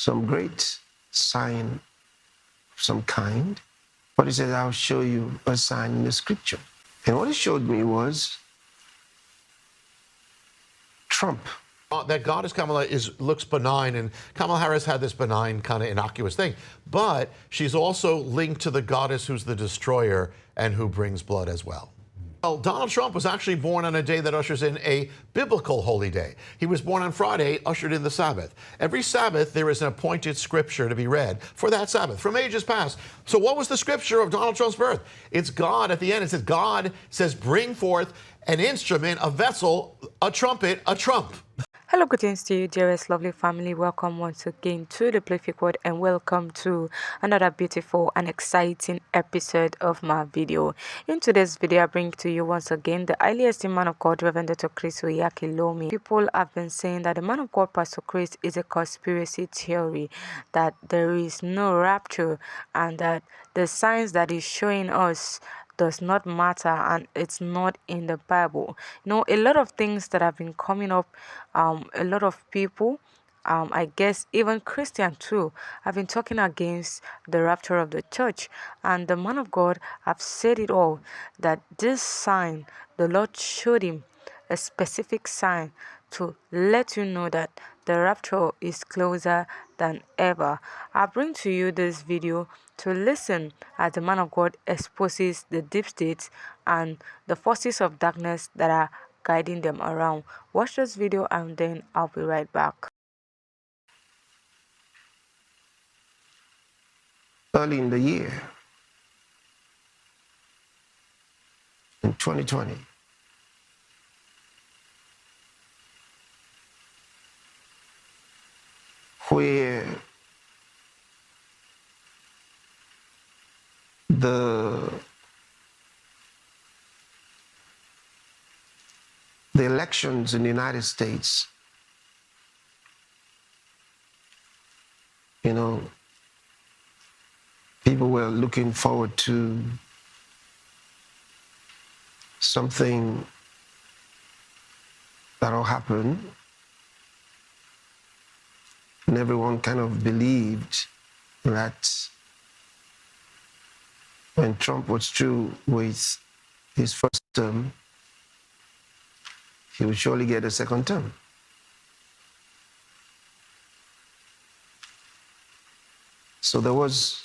some great sign of some kind. But he said, I'll show you a sign in the scripture. And what he showed me was Trump. That goddess Kamala looks benign, and Kamala Harris had this benign kind of innocuous thing. But she's also linked to the goddess who's the destroyer and who brings blood as well. Well, Donald Trump was actually born on a day that ushers in a biblical holy day. He was born on Friday, ushered in the Sabbath. Every Sabbath, there is an appointed scripture to be read for that Sabbath from ages past. So what was the scripture of Donald Trump's birth? It's God. At the end, it says, God says, bring forth an instrument, a vessel, a trumpet, a trump. Hello, greetings to you, dearest lovely family. Welcome once again to the Prolific Word, and welcome to another beautiful and exciting episode of my video. In today's video, I bring to you once again the highly esteemed man of God, Reverend Dr. Chris Oyakhylome. People have been saying that the man of God, Pastor Chris, is a conspiracy theory, that there is no rapture, and that the signs that he's showing us does not matter, and it's not in the Bible. You know, a lot of things that have been coming up, a lot of people, I guess even Christian too, have been talking against the rapture of the church, and the man of God have said it all, that this sign, the Lord showed him a specific sign to let you know that the rapture is closer than ever. I bring to you this video to listen as the man of God exposes the deep states and the forces of darkness that are guiding them around. Watch this video and then I'll be right back. Early in the year, in 2020, where the elections in the United States, you know, people were looking forward to something that'll happen, and everyone kind of believed that when Trump was through with his first term, he would surely get a second term. So there was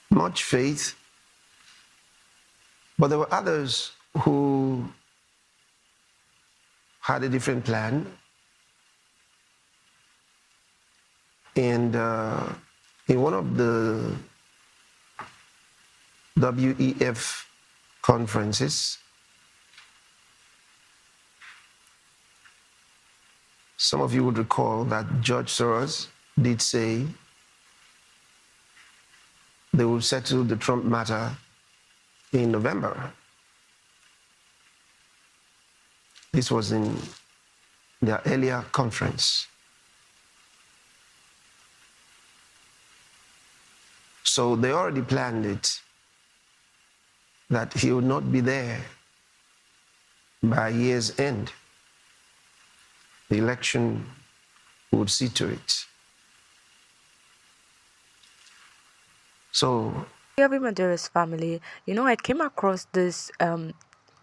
much faith, but there were others who had a different plan. And in one of the WEF conferences, some of you would recall that George Soros did say they will settle the Trump matter in November. This was in their earlier conference. So they already planned it, that he would not be there by year's end. The election would see to it. So, Yeah, my dearest family, you know, I came across this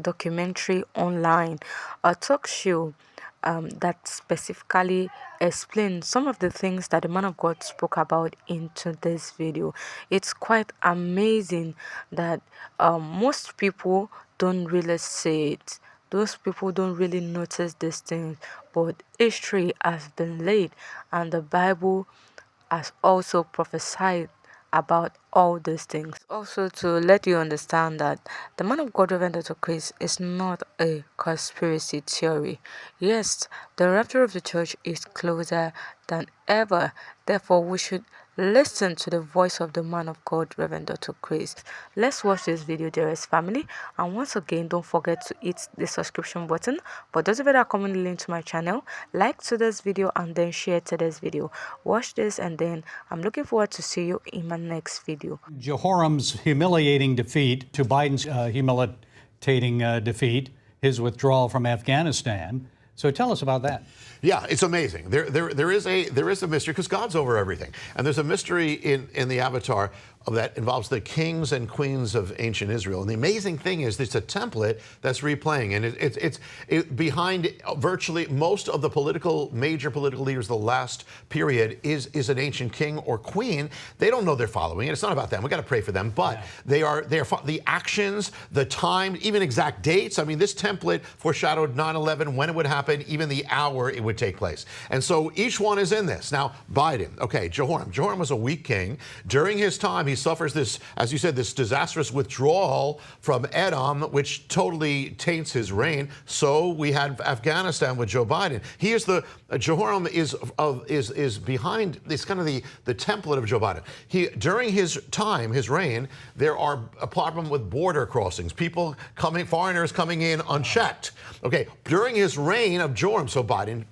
documentary online, a talk show that specifically explains some of the things that the man of God spoke about into this video. It's quite amazing that most people don't really see it. Those people don't really notice these things, but history has been laid, and the Bible has also prophesied about all these things. Also, to let you understand that the man of God, Reverend Dr. Chris, is not a conspiracy theory. Yes, the rapture of the church is closer than ever. Therefore, we should listen to the voice of the man of God, Reverend Dr. Chris. Let's watch this video, dearest family. And once again, don't forget to hit the subscription button. For those of you that are coming link to my channel, like to this video and then share to this video. Watch this, and then I'm looking forward to see you in my next video. Jehoram's humiliating defeat to Biden's humiliating defeat, his withdrawal from Afghanistan. So tell us about that. Yeah, it's amazing. There is a mystery because God's over everything, and there's a mystery in the Avatar that involves the kings and queens of ancient Israel. And the amazing thing is, it's a template that's replaying, and it's behind virtually most of the major political leaders of the last period is an ancient king or queen. They don't know they're following it. It's not about them. We got to pray for them, but they are the actions, the time, even exact dates. I mean, this template foreshadowed 9/11, when it would happen, even the hour it would take place. And so each one is in this. Now, Biden, okay, Jehoram. Jehoram was a weak king. During his time, he suffers this, as you said, this disastrous withdrawal from Edom, which totally taints his reign. So we had Afghanistan with Joe Biden. He is Jehoram is behind. It's kind of the template of Joe Biden. During his time, his reign, there are a problem with border crossings, foreigners coming in unchecked. Okay, during his reign of Joram, so Biden,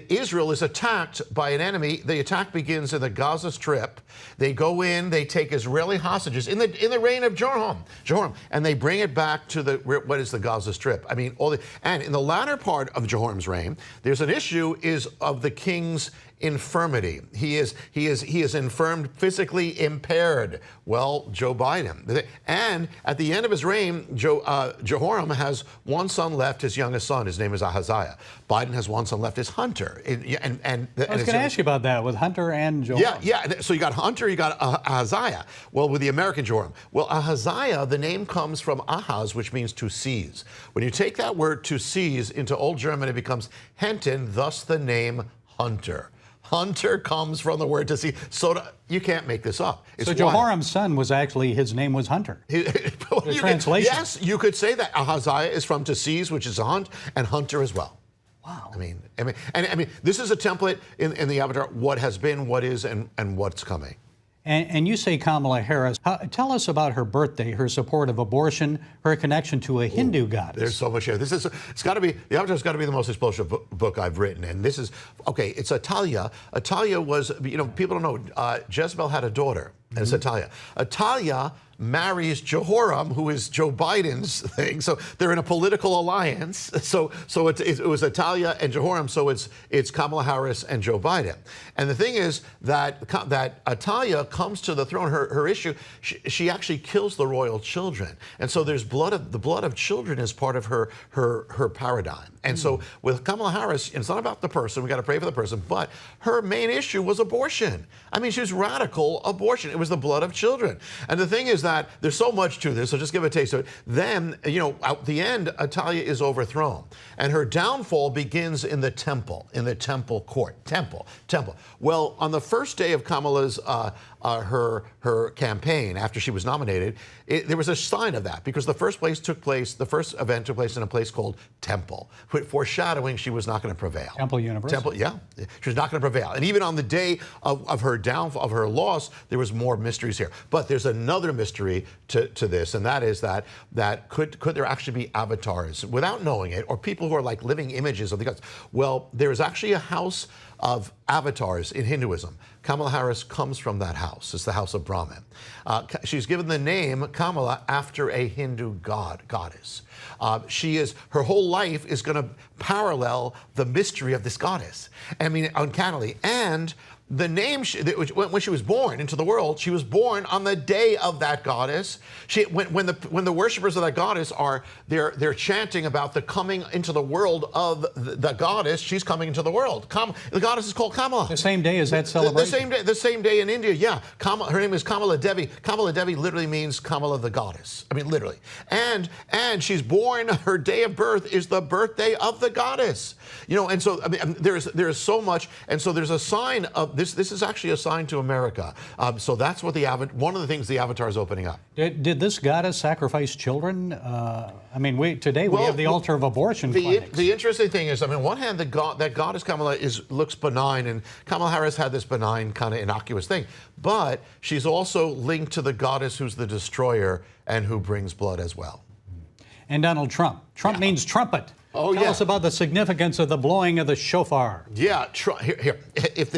Israel is attacked by an enemy. The attack begins in the Gaza Strip. They go in, they take Israeli hostages in the reign of Jehoram, and they bring it back to what is the Gaza Strip. I mean, and in the latter part of Jehoram's reign, there's an issue of the king's infirmity. He is infirmed, physically impaired. Well, Joe Biden. And at the end of his reign, Jehoram has one son left, his youngest son. His name is Ahaziah. Biden has one son left, his Hunter. I was going to ask you about that with Hunter and Jehoram. Yeah. So you got Hunter, you got Ahaziah. Well, with the American Jehoram. Well, Ahaziah, the name comes from Ahaz, which means to seize. When you take that word to seize into Old German, it becomes Henten, thus the name Hunter. Hunter comes from the word to see. So you can't make this up. So Jehoram's son his name was Hunter. The translation. Yes, you could say that. Ahaziah is from to seize, which is a hunt, and Hunter as well. Wow. I mean, this is a template in the Avatar, what has been, what is, and what's coming. And you say Kamala Harris. Tell us about her birthday, her support of abortion, her connection to a Hindu goddess. There's so much here. The Avatar's got to be the most explosive book I've written. And this is, okay, it's Atalia. Atalia was, people don't know, Jezebel had a daughter, and it's Atalia. Atalia marries Jehoram, who is Joe Biden's thing. So they're in a political alliance. So it was Atalia and Jehoram. So it's Kamala Harris and Joe Biden. And the thing is that Atalia comes to the throne. Her issue, she actually kills the royal children. And so there's the blood of children is part of her paradigm. And so with Kamala Harris, it's not about the person. We got to pray for the person. But her main issue was abortion. I mean, she was radical abortion. It was the blood of children. And the thing is that there's so much to this, so just give a taste of it. Then, at the end, Atalia is overthrown. And her downfall begins in the temple court. Temple. Well, on the first day of Kamala's her campaign, after she was nominated, there was a sign of that, because the first event took place in a place called Temple, foreshadowing she was not going to prevail. Temple University. Temple, yeah. She was not going to prevail. And even on the day of her downfall, of her loss, there was more mysteries here. But there's another mystery to this, and that is that could there actually be avatars without knowing it, or people who are like living images of the gods? Well, there is actually a house of avatars in Hinduism. Kamala Harris comes from that house. It's the house of Brahman. She's given the name Kamala after a Hindu goddess. Her whole life is going to parallel the mystery of this goddess. I mean, uncannily. And the name, when she was born into the world, she was born on the day of that goddess. When the worshipers of that goddess they're chanting about the coming into the world of the goddess. She's coming into the world. The goddess is called Kamala. The same day as that celebration. The same day in India. Yeah, her name is Kamala Devi. Kamala Devi literally means Kamala the goddess. I mean, literally. And she's born. Her day of birth is the birthday of the goddess. And so I mean, there's so much. And so there's a sign of. This is actually a sign to America. So that's what one of the things the Avatar is opening up. Did this goddess sacrifice children? I mean, today we have the altar of abortion clinics. The interesting thing is, I mean, on one hand, that goddess Kamala looks benign, and Kamala Harris had this benign kind of innocuous thing, but she's also linked to the goddess who's the destroyer and who brings blood as well. And Donald Trump. Trump means trumpet. Oh, Tell yeah. us about the significance of the blowing of the shofar. Yeah, here. If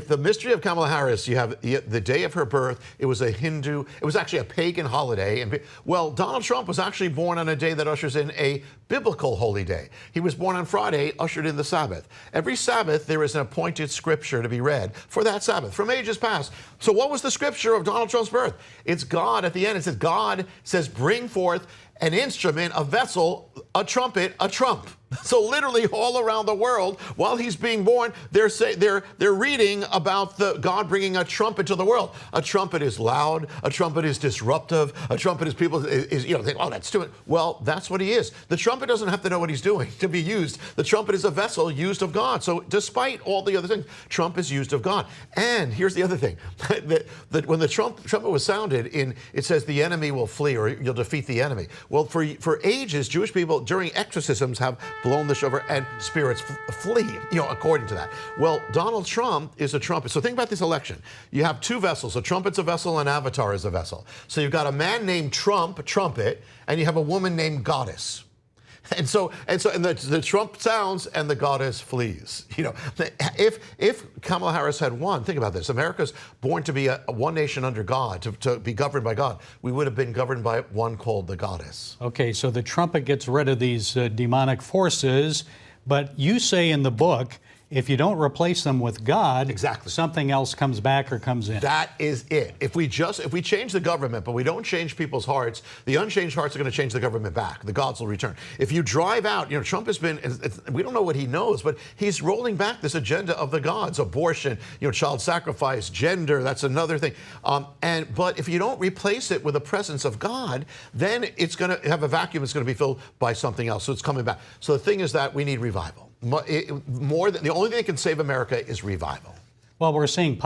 the mystery of Kamala Harris, you have the day of her birth. It was a Hindu. It was actually a pagan holiday. And well, Donald Trump was actually born on a day that ushers in a biblical holy day. He was born on Friday, ushered in the Sabbath. Every Sabbath there is an appointed scripture to be read for that Sabbath from ages past. So what was the scripture of Donald Trump's birth? It's God at the end. It says God says, "Bring forth an instrument, a vessel, a trumpet, a trump." So literally all around the world, while he's being born, they're reading about the God bringing a trumpet to the world. A trumpet is loud. A trumpet is disruptive. A trumpet is people is think, oh, that's too much. Well, that's what he is. The trumpet doesn't have to know what he's doing to be used. The trumpet is a vessel used of God. So despite all the other things, Trump is used of God. And here's the other thing: that when the trumpet was sounded, it says the enemy will flee, or you'll defeat the enemy. Well, for ages, Jewish people during exorcisms have blown the shofar and spirits flee, according to that. Well, Donald Trump is a trumpet. So think about this election. You have two vessels. A trumpet's a vessel, an avatar is a vessel. So you've got a man named trumpet, and you have a woman named goddess. And the trump sounds and the goddess flees. If Kamala Harris had won, think about this. America's born to be a one nation under God, to be governed by God. We would have been governed by one called the goddess. Okay, so the trumpet gets rid of these demonic forces, but you say in the book, if you don't replace them with God, exactly, something else comes back or comes in. That is it. If we change the government, but we don't change people's hearts, the unchanged hearts are going to change the government back. The gods will return. If you drive out, Trump has been, we don't know what he knows, but he's rolling back this agenda of the gods: abortion, child sacrifice, gender. That's another thing. But if you don't replace it with the presence of God, then it's going to have a vacuum. It's going to be filled by something else. So it's coming back. So the thing is that we need revival. The only thing that can save America is revival. Well, we're seeing